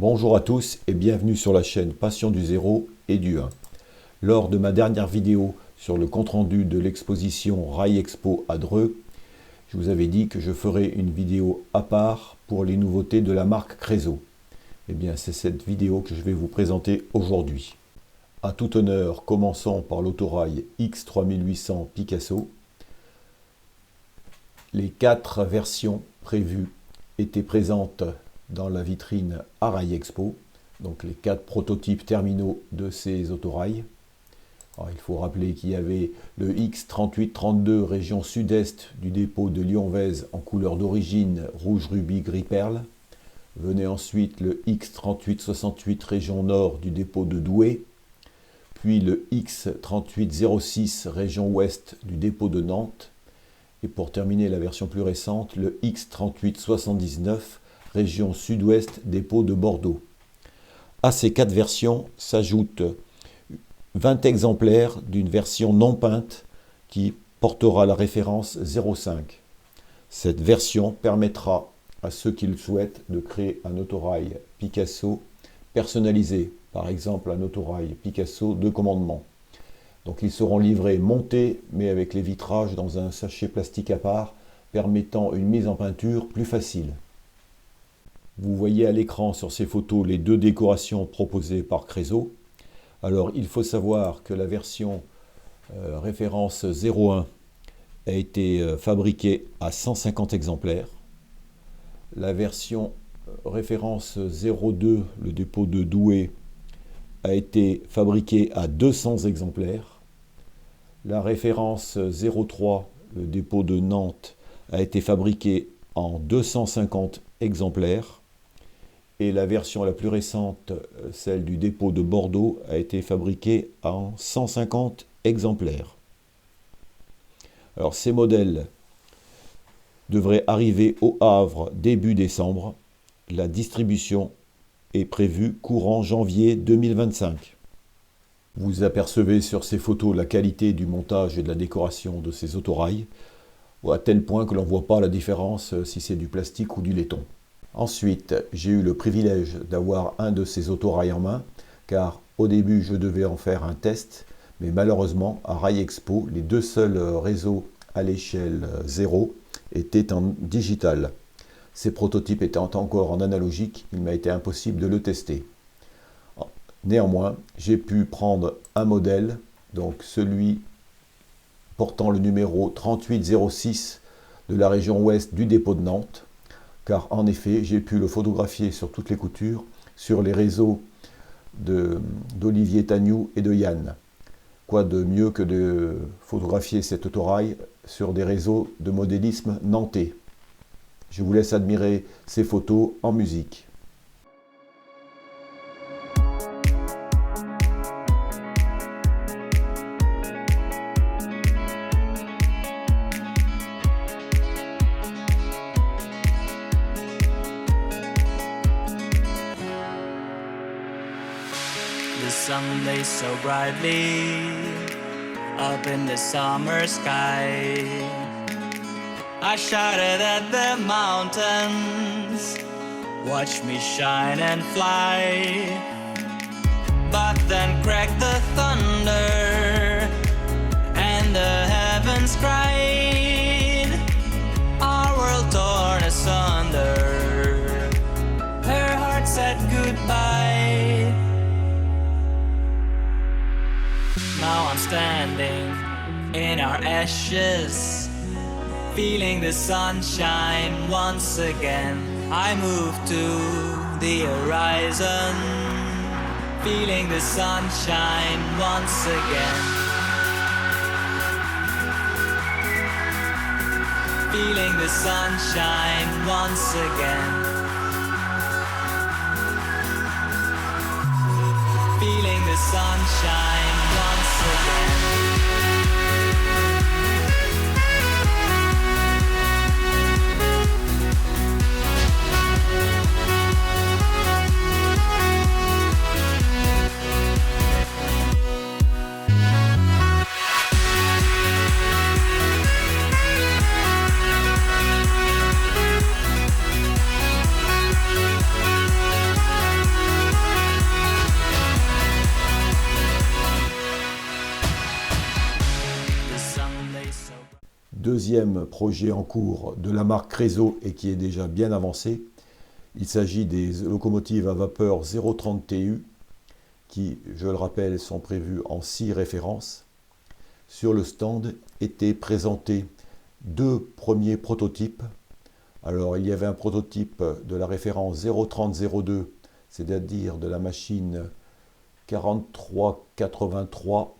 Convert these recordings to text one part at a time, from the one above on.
Bonjour à tous et bienvenue sur la chaîne Passion du 0 et du 1. Lors de ma dernière vidéo sur le compte-rendu de l'exposition Rail Expo à Dreux, je vous avais dit que je ferai une vidéo à part pour les nouveautés de la marque Creso. Eh bien, c'est cette vidéo que je vais vous présenter aujourd'hui. À tout honneur, commençons par l'autorail X3800 Picasso. Les 4 versions prévues étaient présentes dans la vitrine à Rail Expo, donc les 4 prototypes terminaux de ces autorails. Alors, il faut rappeler qu'il y avait le X3832 région sud-est du dépôt de Lyon-Vèze en couleur d'origine rouge rubis gris perle. Venait ensuite le X3868 région nord du dépôt de Douai, puis le X3806 région ouest du dépôt de Nantes, et pour terminer la version plus récente, le X3879 région sud-ouest dépôt de Bordeaux. À ces 4 versions s'ajoutent 20 exemplaires d'une version non peinte qui portera la référence 05. Cette version permettra à ceux qui le souhaitent de créer un autorail Picasso personnalisé, par exemple un autorail Picasso de commandement. Donc ils seront livrés montés, mais avec les vitrages dans un sachet plastique à part, permettant une mise en peinture plus facile. Vous voyez à l'écran sur ces photos les 2 décorations proposées par Creso. Alors il faut savoir que la version référence 01 a été fabriquée à 150 exemplaires. La version référence 02, le dépôt de Douai, a été fabriquée à 200 exemplaires. La référence 03, le dépôt de Nantes, a été fabriquée en 250 exemplaires. Et la version la plus récente, celle du dépôt de Bordeaux, a été fabriquée en 150 exemplaires. Alors ces modèles devraient arriver au Havre début décembre. La distribution est prévue courant janvier 2025. Vous apercevez sur ces photos la qualité du montage et de la décoration de ces autorails, à tel point que l'on ne voit pas la différence si c'est du plastique ou du laiton. Ensuite, j'ai eu le privilège d'avoir un de ces autorails en main, car au début je devais en faire un test, mais malheureusement à Rail Expo, les 2 seuls réseaux à l'échelle 0 étaient en digital. Ces prototypes étant encore en analogique, il m'a été impossible de le tester. Néanmoins, j'ai pu prendre un modèle, donc celui portant le numéro 3806 de la région ouest du dépôt de Nantes, car en effet, j'ai pu le photographier sur toutes les coutures, sur les réseaux d'Olivier Tagnou et de Yann. Quoi de mieux que de photographier cet autorail sur des réseaux de modélisme nantais. Je vous laisse admirer ces photos en musique. The sun lays so brightly up in the summer sky. I shouted at the mountains, watch me shine and fly. But then cracked the thunder and the heavens cried. Our world torn asunder, her heart said goodbye. Now I'm standing in our ashes, feeling the sunshine once again. I move to the horizon, feeling the sunshine once again. Feeling the sunshine once again. Feeling the sunshine once again. Deuxième projet en cours de la marque Creso et qui est déjà bien avancé. Il s'agit des locomotives à vapeur 030 TU qui, je le rappelle, sont prévues en 6 références. Sur le stand étaient présentés 2 premiers prototypes. Alors, il y avait un prototype de la référence 030-02, c'est-à-dire de la machine 4383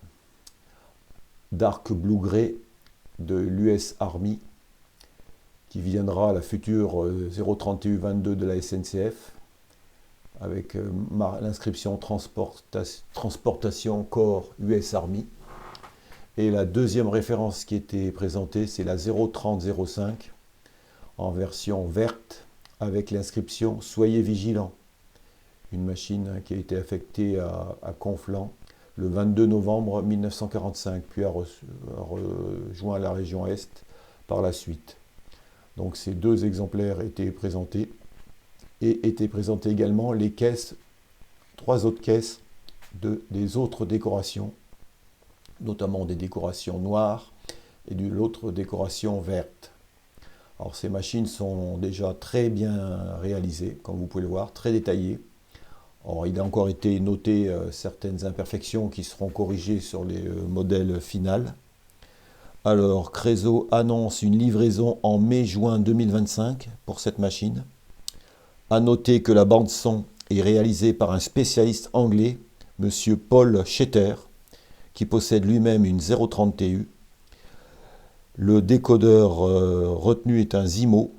Dark Blue Grey de l'US Army, qui viendra la future 030 TU22 de la SNCF, avec l'inscription Transportation Corps US Army. Et la deuxième référence qui était présentée, c'est la 030-05, en version verte, avec l'inscription Soyez vigilants. Une machine qui a été affectée à Conflans le 22 novembre 1945, puis a rejoint la région Est par la suite. Donc ces 2 exemplaires étaient présentés, et étaient présentées également les caisses, 3 autres caisses des autres décorations, notamment des décorations noires et de l'autre décoration verte. Alors ces machines sont déjà très bien réalisées, comme vous pouvez le voir, très détaillées. Alors, il a encore été noté certaines imperfections qui seront corrigées sur les modèles finaux. Alors, Creso annonce une livraison en mai-juin 2025 pour cette machine. A noter que la bande-son est réalisée par un spécialiste anglais, M. Paul Schetter, qui possède lui-même une 030 TU. Le décodeur retenu est un Zimo.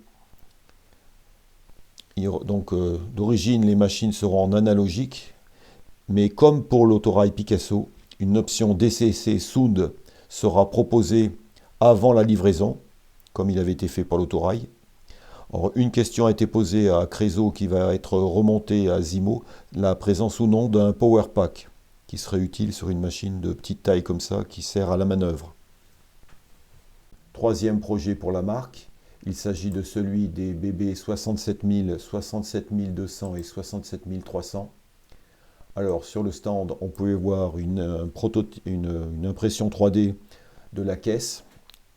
Donc, d'origine, les machines seront en analogique, mais comme pour l'autorail Picasso, une option DCC Sound sera proposée avant la livraison, comme il avait été fait pour l'autorail. Une question a été posée à Creso qui va être remontée à Zimo, la présence ou non d'un power pack, qui serait utile sur une machine de petite taille comme ça, qui sert à la manœuvre. Troisième projet pour la marque. Il s'agit de celui des BB 67000, 67200 et 67300. Alors sur le stand, on pouvait voir une impression 3D de la caisse,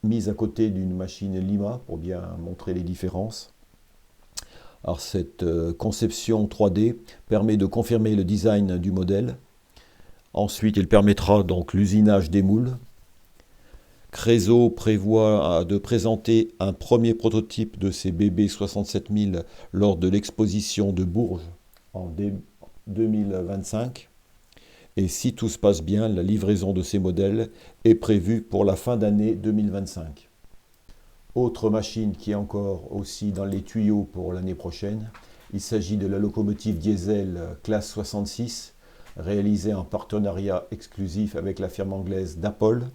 mise à côté d'une machine Lima pour bien montrer les différences. Alors cette conception 3D permet de confirmer le design du modèle. Ensuite, il permettra donc l'usinage des moules. Creso prévoit de présenter un premier prototype de ces BB 67000 lors de l'exposition de Bourges en 2025. Et si tout se passe bien, la livraison de ces modèles est prévue pour la fin d'année 2025. Autre machine qui est encore aussi dans les tuyaux pour l'année prochaine, il s'agit de la locomotive diesel classe 66, réalisée en partenariat exclusif avec la firme anglaise Dapol.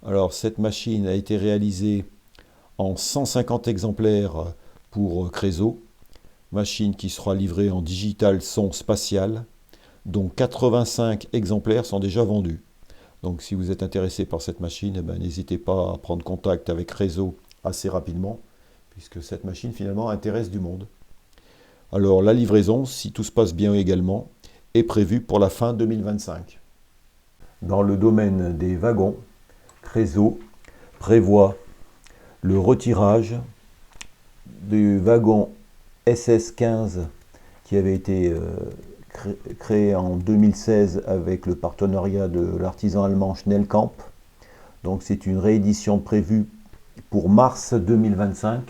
Alors cette machine a été réalisée en 150 exemplaires pour Creso, machine qui sera livrée en digital son spatial, dont 85 exemplaires sont déjà vendus. Donc si vous êtes intéressé par cette machine, n'hésitez pas à prendre contact avec Creso assez rapidement, puisque cette machine finalement intéresse du monde. Alors la livraison, si tout se passe bien également, est prévue pour la fin 2025. Dans le domaine des wagons, Creso prévoit le retirage du wagon SS15 qui avait été créé en 2016 avec le partenariat de l'artisan allemand Schnellkamp. Donc c'est une réédition prévue pour mars 2025.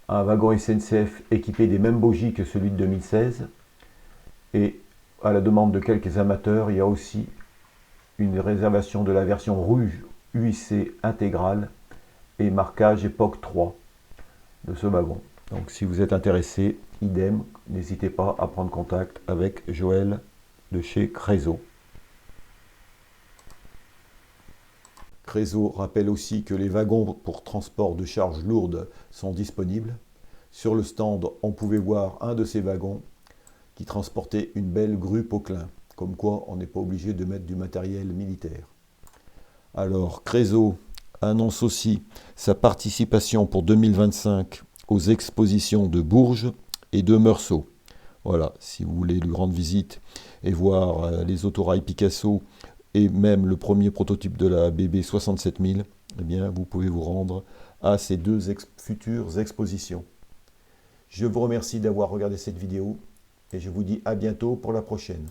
Un wagon SNCF équipé des mêmes bogies que celui de 2016. Et à la demande de quelques amateurs, il y a aussi une réservation de la version rouge UIC intégrale et marquage époque 3 de ce wagon. Donc si vous êtes intéressé, idem, n'hésitez pas à prendre contact avec Joël de chez Creso. Creso rappelle aussi que les wagons pour transport de charges lourdes sont disponibles. Sur le stand, on pouvait voir un de ces wagons qui transportait une belle grue Poquelin. Comme quoi, on n'est pas obligé de mettre du matériel militaire. Alors, Creso annonce aussi sa participation pour 2025 aux expositions de Bourges et de Meursault. Voilà, si vous voulez lui rendre visite et voir les autorails Picasso et même le premier prototype de la BB 67000, eh bien, vous pouvez vous rendre à ces deux futures expositions. Je vous remercie d'avoir regardé cette vidéo et je vous dis à bientôt pour la prochaine.